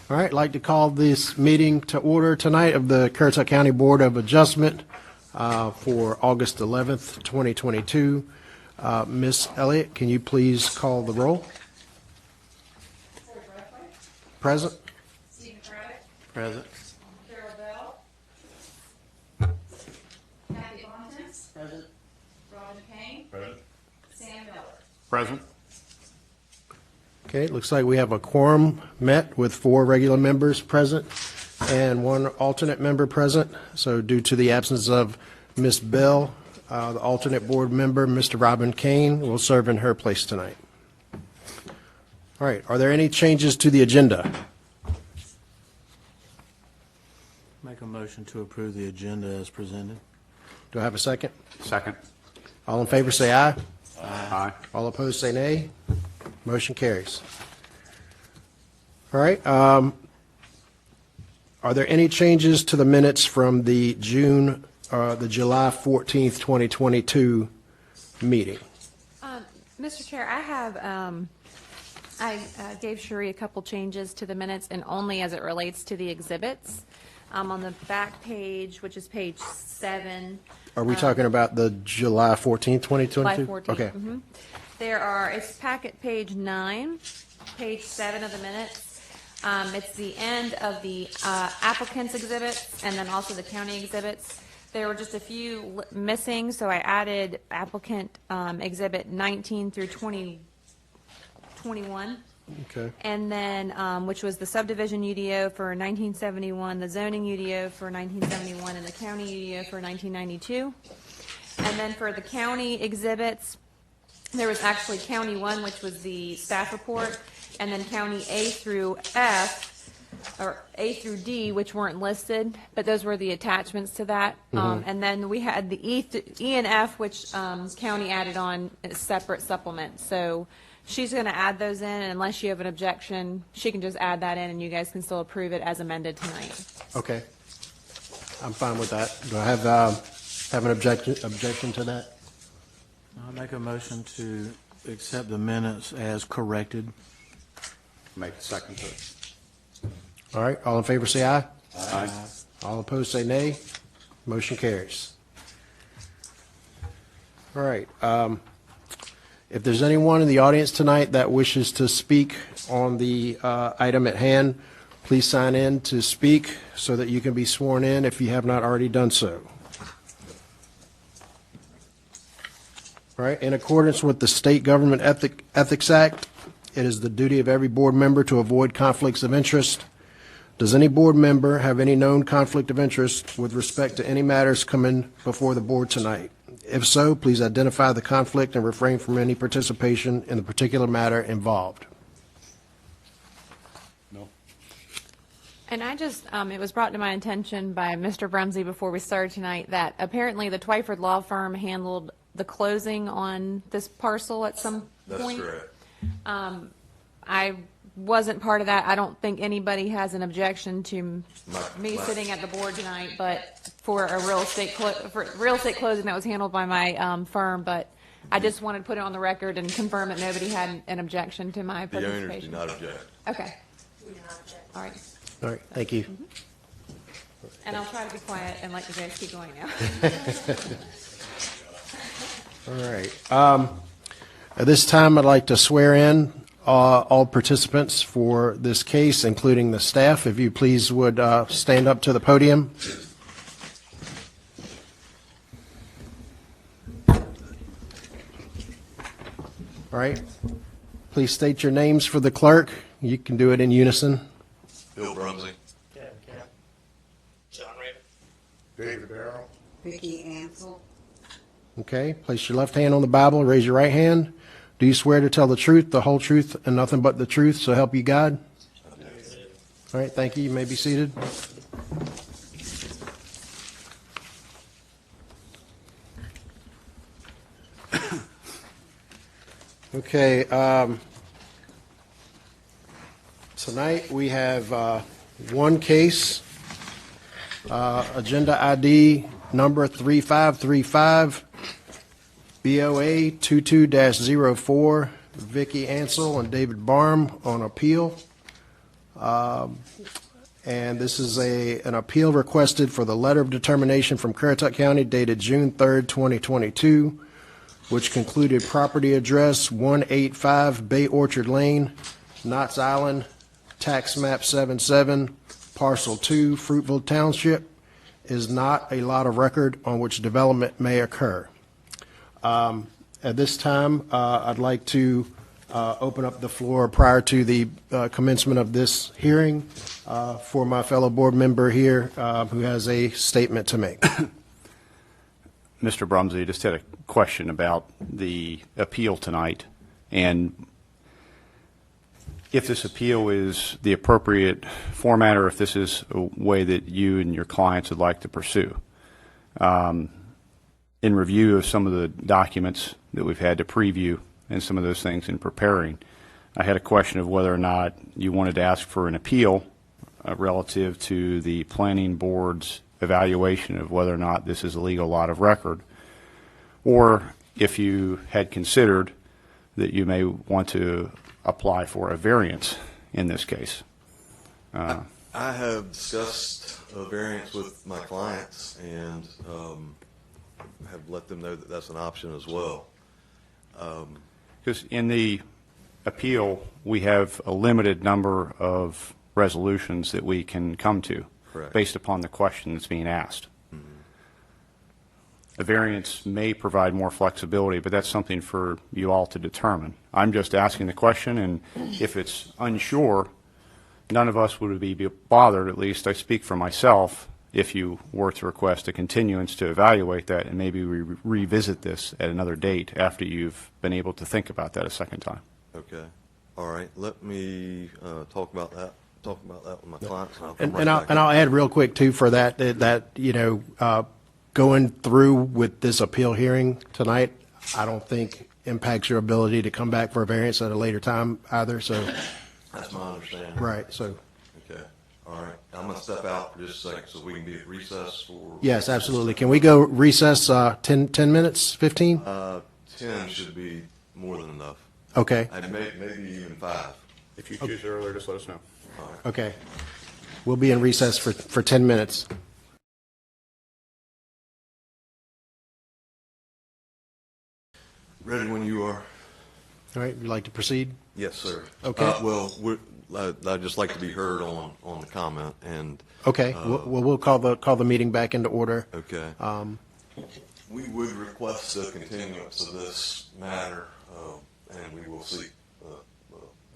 All right, I'd like to call this meeting to order tonight of the Currituck County Board of Adjustment for August 11th, 2022. Ms. Elliott, can you please call the roll? Present. Stephen Currituck. Present. Carol Bell. Kathy Bontemps. Present. Robin Kane. Present. Sam Miller. Present. Okay, it looks like we have a quorum met with 4 regular members present and 1 alternate member present. So due to the absence of Ms. Bell, the alternate board member, Mr. Robin Kane, will serve in her place tonight. All right, are there any changes to the agenda? Make a motion to approve the agenda as presented. Do I have a second? Second. All in favor say aye. Aye. All opposed say nay. Motion carries. All right. Are there any changes to the minutes from the July 14th, 2022 meeting? Mr. Chair, I have, I gave Sheree a couple changes to the minutes, and only as it relates to the exhibits. On the back page, which is page 7. Are we talking about the July 14th, 2022? July 14th. Okay. Mhm. There are, it's packet page 9, page 7 of the minutes. It's the end of the applicant's exhibits and then also the county exhibits. There were just a few missing, so I added applicant exhibit 19 through 21. Okay. And then, which was the subdivision UDO for 1971, the zoning UDO for 1971, and the county UDO for 1992. And then for the county exhibits, there was actually County 1, which was the staff report, and then County A through F, or A through D, which weren't listed, but those were the attachments to that. And then we had the E and F, which county added on as separate supplements. So she's going to add those in, and unless you have an objection, she can just add that in, and you guys can still approve it as amended tonight. Okay. I'm fine with that. Do I have an objection to that? I'll make a motion to accept the minutes as corrected. Make a second to it. All right. All in favor say aye. Aye. All opposed say nay. Motion carries. All right. If there's anyone in the audience tonight that wishes to speak on the item at hand, please sign in to speak so that you can be sworn in if you have not already done so. All right. In accordance with the State Government Ethics Act, it is the duty of every board member to avoid conflicts of interest. Does any board member have any known conflict of interest with respect to any matters coming before the board tonight? If so, please identify the conflict and refrain from any participation in the particular matter involved. No. And I just, it was brought to my attention by Mr. Brumsey before we started tonight that apparently the Twyford Law Firm handled the closing on this parcel at some point. That's correct. I wasn't part of that. I don't think anybody has an objection to me sitting at the board tonight, but for a real estate closing that was handled by my firm. But I just wanted to put it on the record and confirm that nobody had an objection to my The owners participation. do not object. Okay. All right. All right. Thank you. And I'll try to be quiet and let you guys keep going now. All right. At this time, I'd like to swear in all participants for this case, including the staff. If you please would stand up to the podium. All right. Please state your names for the clerk. You can do it in unison. Bill Brumsey. John Raven. David Barrow. Vicki Ansel. Okay. Place your left hand on the Bible. Raise your right hand. Do you swear to tell the truth, the whole truth, and nothing but the truth, so help you God? All right, thank you. You may be seated. Okay. Tonight we have one case, agenda ID number 3535. BOA 22-04, Vicki Ansel and David Barham on appeal. And this is an appeal requested for the letter of determination from Currituck County dated June 3rd, 2022, which concluded property address 185 Bay Orchard Lane, Knott's Island, tax map 77, parcel 2, Fruitville Township, is not a lot of record on which development may occur. At this time, I'd like to open up the floor prior to the commencement of this hearing for my fellow board member here who has a statement to make. Mr. Brumsey, just had a question about the appeal tonight, and if this appeal is the appropriate format, or if this is a way that you and your clients would like to pursue. In review of some of the documents that we've had to preview and some of those things in preparing, I had a question of whether or not you wanted to ask for an appeal relative to the planning board's evaluation of whether or not this is a legal lot of record, or if you had considered that you may want to apply for a variance in this case. I have discussed a variance with my clients and have let them know that that's an option as well. Because in the appeal, we have a limited number of resolutions that we can come to. Correct. Based upon the question that's being asked. A variance may provide more flexibility, but that's something for you all to determine. I'm just asking the question, and if it's unsure, none of us would be bothered, at least I speak for myself, if you were to request a continuance to evaluate that, and maybe we revisit this at another date after you've been able to think about that a second time. Okay. All right. Let me talk about that with my clients. And I'll add real quick too for that you know, going through with this appeal hearing tonight, I don't think impacts your ability to come back for a variance at a later time either. So That's my understanding. right. So Okay. All right. I'm going to step out for just a second so we can be at recess for. yes, absolutely. Can we go recess 10 minutes, 15? 10 should be more than enough. Okay. Maybe even 5. If you choose earlier, just let us know. Okay. We'll be in recess for 10 minutes. Ready when you are. All right. Would you like to proceed? Yes, sir. Okay. I'd just like to be heard on the comment and. Okay. We'll call the meeting back into order. Okay. We would request a continuance of this matter, and we will seek a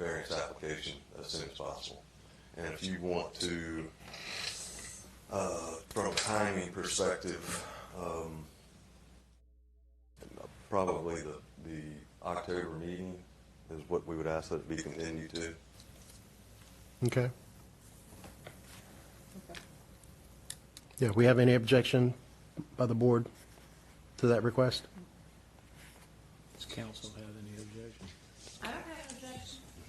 variance application as soon as possible. And if you want to, from a timing perspective, probably the October meeting is what we would ask that it be continued to. Okay. Yeah. We have any objection by the board to that request? Does council have any objection? I don't have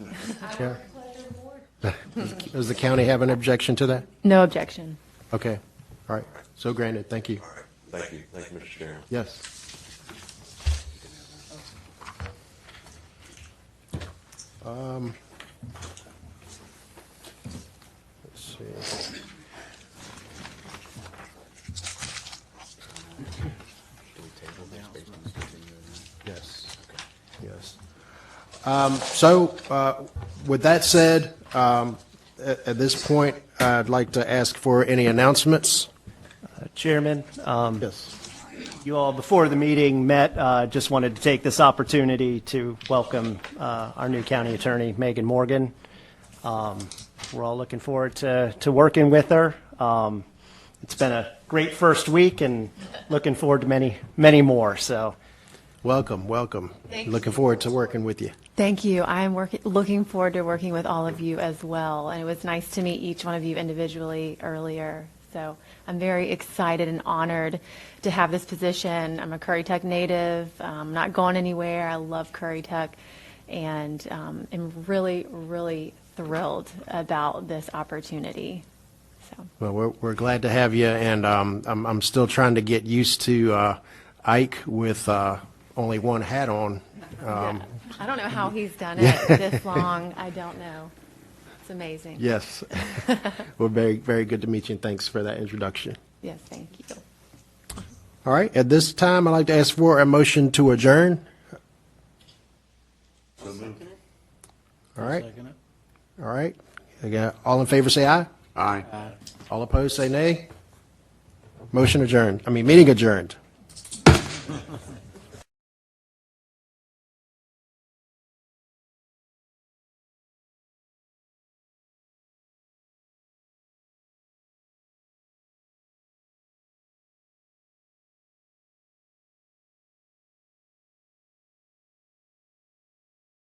an objection. I Sure. work with pleasure of the board. Does the county have an objection to that? No objection. Okay. All right. So granted. Thank you. All right. Thank you. Thank you, Mr. Chairman. Yes. Let's see. Yes. Yes. So with that said, at this point, I'd like to ask for any announcements. Chairman, Yes. you all before the meeting met, just wanted to take this opportunity to welcome our new county attorney, Megan Morgan. We're all looking forward to working with her. It's been a great first week and looking forward to many, many more. So, Welcome. Looking forward to working with you. Thank you. I'm looking forward to working with all of you as well. And it was nice to meet each one of you individually earlier. So I'm very excited and honored to have this position. I'm a Currituck native. I'm not going anywhere. I love Currituck. And am really, really thrilled about this opportunity. So. Well, we're glad to have you, and I'm still trying to get used to Ike with only one hat on. I don't know how he's done it this long. I don't know. amazing. Yes. Well, very, very good to meet you, and thanks for that introduction. Yes, thank you. All right, at this time, I'd like to ask for a motion to adjourn. All right, Second it. all right. Again, all in favor, say aye. Aye. All opposed, say nay. Motion adjourned. Meeting adjourned.